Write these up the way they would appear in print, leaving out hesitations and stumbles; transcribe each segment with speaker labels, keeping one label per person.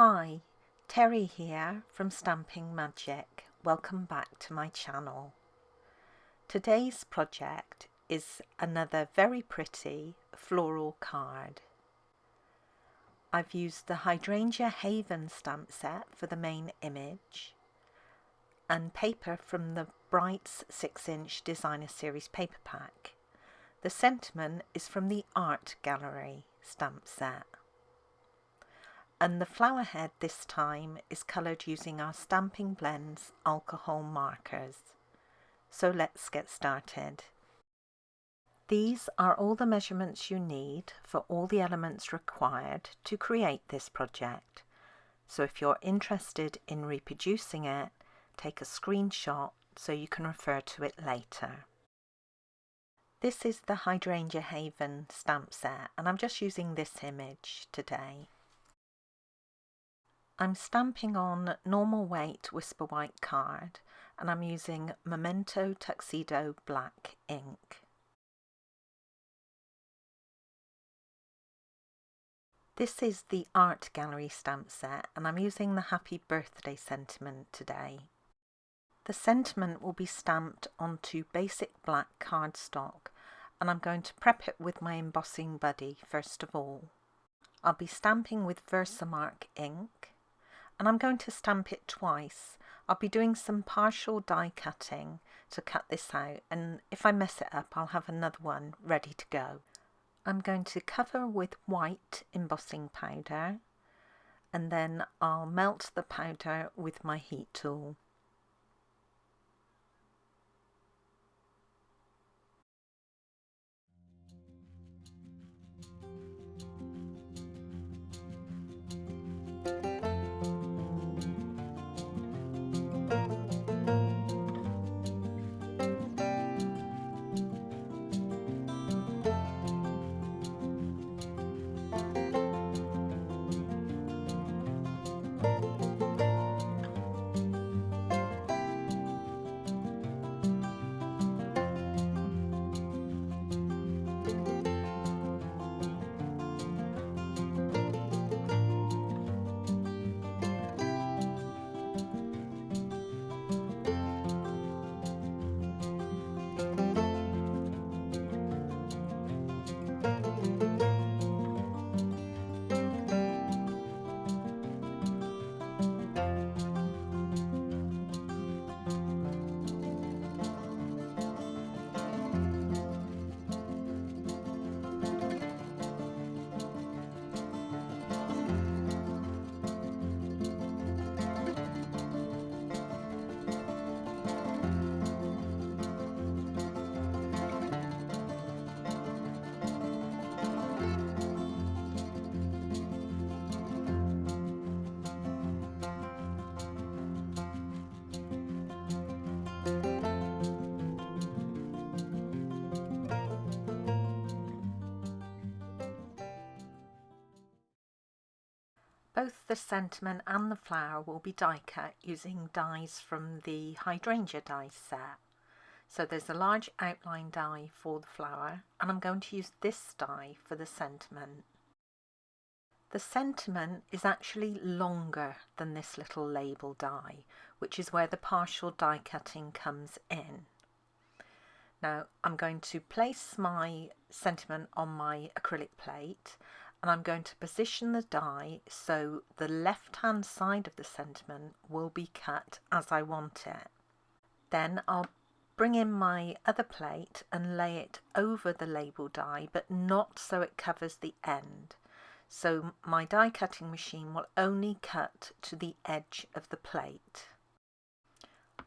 Speaker 1: Hi, Teri here from Stamping Magic. Welcome back to my channel. Today's project is another very pretty floral card. I've used the Hydrangea Haven stamp set for the main image and paper from the Brights 6-inch Designer Series paper pack. The sentiment is from the Art Gallery stamp set. And the flower head this time is coloured using our Stamping Blends alcohol markers. So let's get started. These are all the measurements you need for all the elements required to create this project. So if you're interested in reproducing it, take a screenshot so you can refer to it later. This is the Hydrangea Haven stamp set, and I'm just using this image today. I'm stamping on normal weight Whisper White card, and I'm using Memento Tuxedo black ink. This is the Art Gallery stamp set, and I'm using the Happy Birthday sentiment today. The sentiment will be stamped onto basic black cardstock, and I'm going to prep it with my embossing buddy first of all. I'll be stamping with Versamark ink, and I'm going to stamp it twice. I'll be doing some partial die cutting to cut this out, and if I mess it up I'll have another one ready to go. I'm going to cover with white embossing powder, and then I'll melt the powder with my heat tool. Both the sentiment and the flower will be die cut using dies from the Hydrangea die set. So there's a large outline die for the flower, and I'm going to use this die for the sentiment. The sentiment is actually longer than this little label die, which is where the partial die cutting comes in. Now I'm going to place my sentiment on my acrylic plate, and I'm going to position the die so the left hand side of the sentiment will be cut as I want it. Then I'll bring in my other plate and lay it over the label die, but not so it covers the end. So my die cutting machine will only cut to the edge of the plate.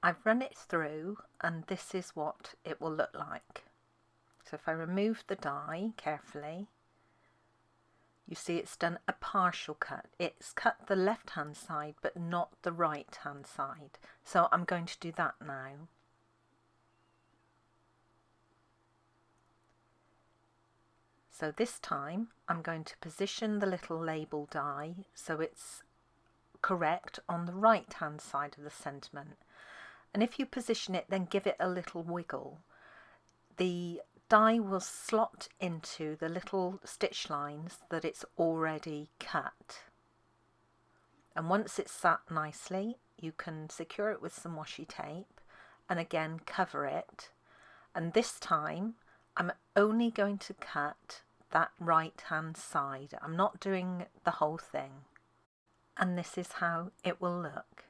Speaker 1: I've run it through, and this is what it will look like. So if I remove the die carefully, you see it's done a partial cut. It's cut the left hand side but not the right hand side. So I'm going to do that now. So this time I'm going to position the little label die so it's correct on the right hand side of the sentiment. And if you position it, then give it a little wiggle, the die will slot into the little stitch lines that it's already cut. And once it's sat nicely, you can secure it with some washi tape and again cover it. And this time I'm only going to cut that right hand side. I'm not doing the whole thing. And this is how it will look.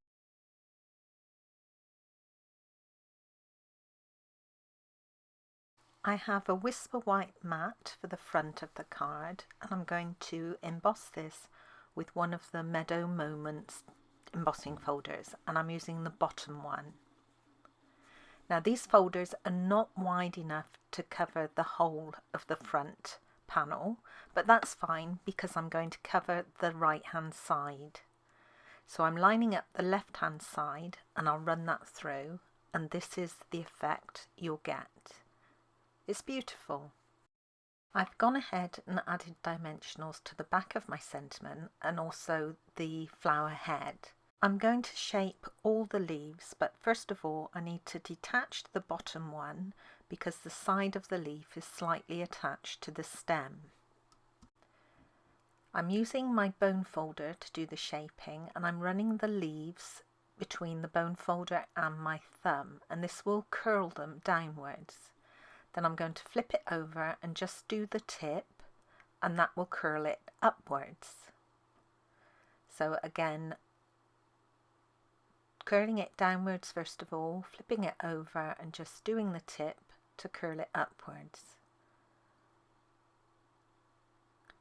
Speaker 1: I have a Whisper White mat for the front of the card, and I'm going to emboss this with one of the Meadow Moments embossing folders, and I'm using the bottom one. Now these folders are not wide enough to cover the whole of the front panel, but that's fine because I'm going to cover the right hand side. So I'm lining up the left hand side and I'll run that through, and this is the effect you'll get. It's beautiful. I've gone ahead and added dimensionals to the back of my sentiment and also the flower head. I'm going to shape all the leaves, but first of all I need to detach the bottom one because the side of the leaf is slightly attached to the stem. I'm using my bone folder to do the shaping, and I'm running the leaves between the bone folder and my thumb, and this will curl them downwards. Then I'm going to flip it over and just do the tip, and that will curl it upwards. So again, curling it downwards first of all, flipping it over and just doing the tip to curl it upwards.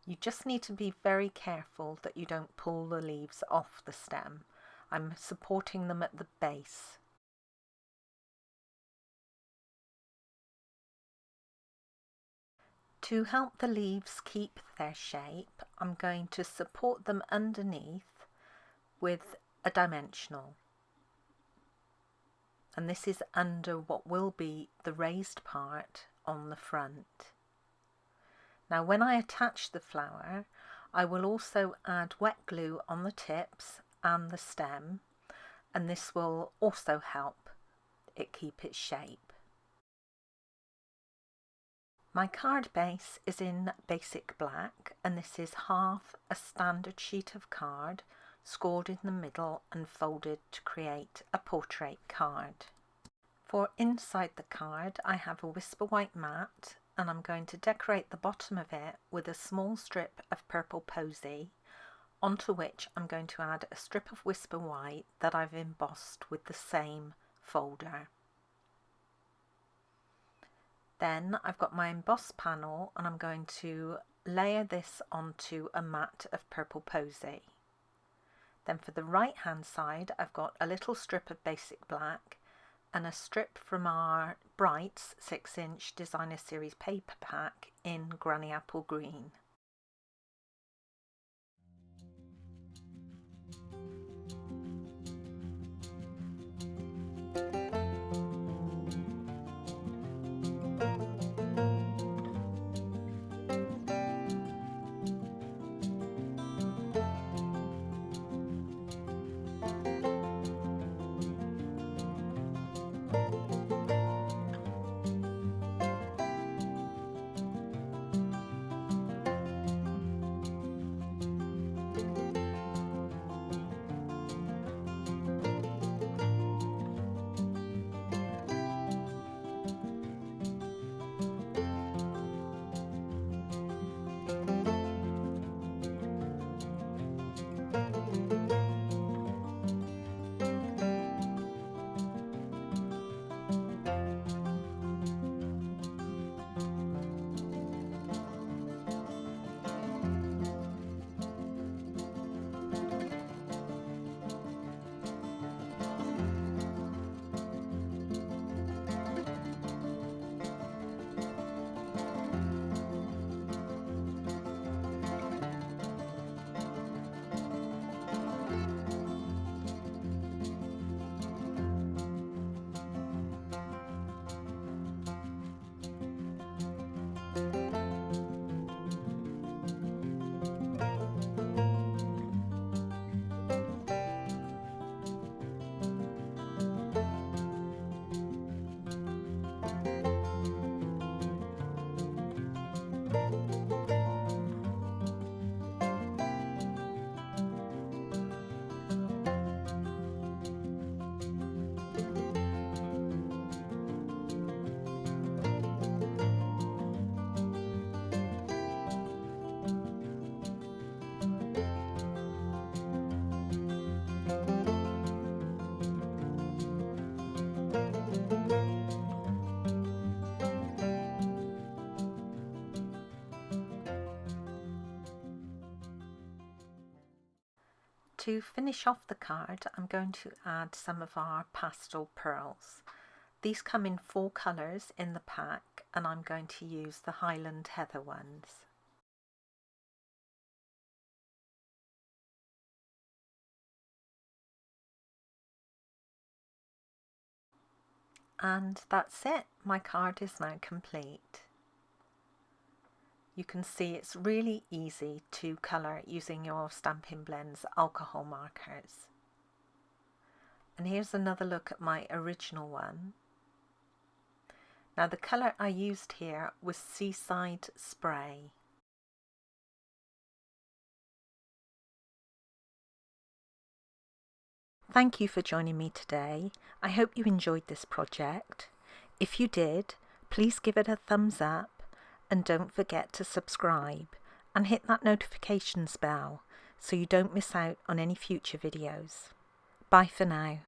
Speaker 1: You just need to be very careful that you don't pull the leaves off the stem. I'm supporting them at the base. To help the leaves keep their shape, I'm going to support them underneath with a dimensional. And this is under what will be the raised part on the front. Now when I attach the flower, I will also add wet glue on the tips and the stem, and this will also help it keep its shape. My card base is in basic black, and this is half a standard sheet of card scored in the middle and folded to create a portrait card. For inside the card I have a Whisper White mat, and I'm going to decorate the bottom of it with a small strip of purple posy, onto which I'm going to add a strip of Whisper White that I've embossed with the same folder. Then I've got my emboss panel, and I'm going to layer this onto a mat of purple posy. Then for the right hand side I've got a little strip of basic black and a strip from our Brights 6-inch Designer Series paper pack in Granny Apple Green. To finish off the card, I'm going to add some of our pastel pearls. These come in 4 colours in the pack, and I'm going to use the Highland Heather ones. And that's it, my card is now complete. You can see it's really easy to colour using your Stampin' Blends alcohol markers. And here's another look at my original one. Now the colour I used here was Seaside Spray. Thank you for joining me today. I hope you enjoyed this project. If you did, please give it a thumbs up and don't forget to subscribe and hit that notifications bell so you don't miss out on any future videos. Bye for now.